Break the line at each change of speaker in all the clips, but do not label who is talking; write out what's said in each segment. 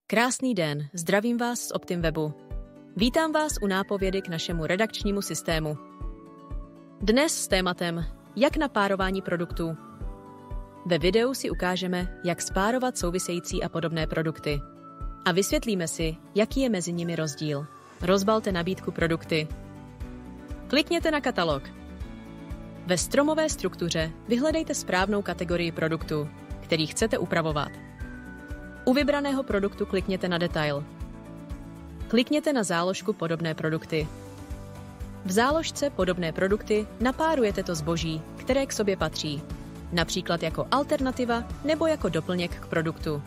Krásný den, zdravím vás z OptimWebu. Vítám vás u nápovědy k našemu redakčnímu systému. Dnes s tématem Jak napárování produktů. Ve videu si ukážeme, jak spárovat související a podobné produkty. A vysvětlíme si, jaký je mezi nimi rozdíl. Rozbalte nabídku produkty. Klikněte na katalog. Ve stromové struktuře vyhledejte správnou kategorii produktu, který chcete upravovat. U vybraného produktu klikněte na detail. Klikněte na záložku Podobné produkty. V záložce Podobné produkty napárujete to zboží, které k sobě patří, například jako alternativa nebo jako doplněk k produktu.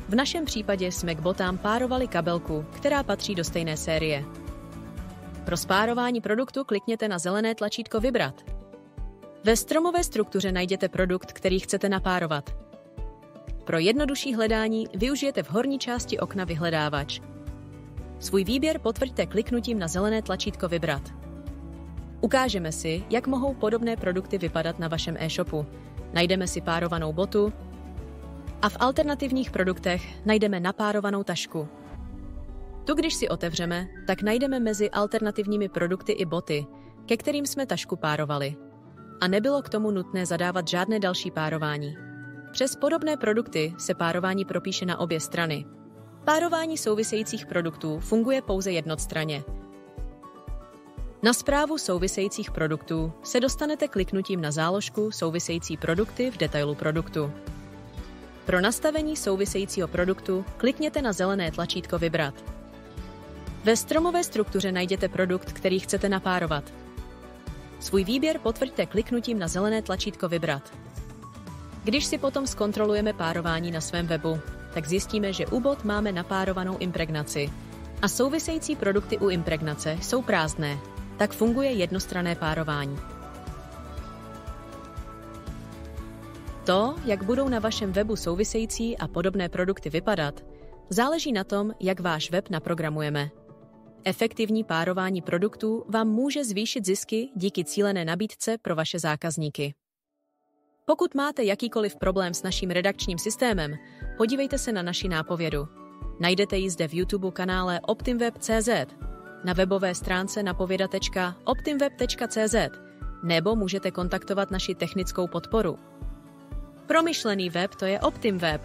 V našem případě jsme k botám párovali kabelku, která patří do stejné série. Pro spárování produktu klikněte na zelené tlačítko Vybrat. Ve stromové struktuře najděte produkt, který chcete napárovat. Pro jednodušší hledání využijete v horní části okna vyhledávač. Svůj výběr potvrďte kliknutím na zelené tlačítko Vybrat. Ukážeme si, jak mohou podobné produkty vypadat na vašem e-shopu. Najdeme si párovanou botu a v alternativních produktech najdeme napárovanou tašku. Tu, když si otevřeme, tak najdeme mezi alternativními produkty i boty, ke kterým jsme tašku párovali. A nebylo k tomu nutné zadávat žádné další párování. Přes podobné produkty se párování propíše na obě strany. Párování souvisejících produktů funguje pouze jednostranně. Na správu souvisejících produktů se dostanete kliknutím na záložku Související produkty v detailu produktu. Pro nastavení souvisejícího produktu klikněte na zelené tlačítko Vybrat. Ve stromové struktuře najděte produkt, který chcete napárovat. Svůj výběr potvrďte kliknutím na zelené tlačítko Vybrat. Když si potom zkontrolujeme párování na svém webu, tak zjistíme, že u bot máme napárovanou impregnaci a související produkty u impregnace jsou prázdné. Tak funguje jednostranné párování. To, jak budou na vašem webu související a podobné produkty vypadat, záleží na tom, jak váš web naprogramujeme. Efektivní párování produktů vám může zvýšit zisky díky cílené nabídce pro vaše zákazníky. Pokud máte jakýkoliv problém s naším redakčním systémem, podívejte se na naši nápovědu. Najdete ji zde v YouTube kanále OptimWeb.cz, na webové stránce napověda.optimweb.cz nebo můžete kontaktovat naši technickou podporu. Promyšlený web to je OptimWeb.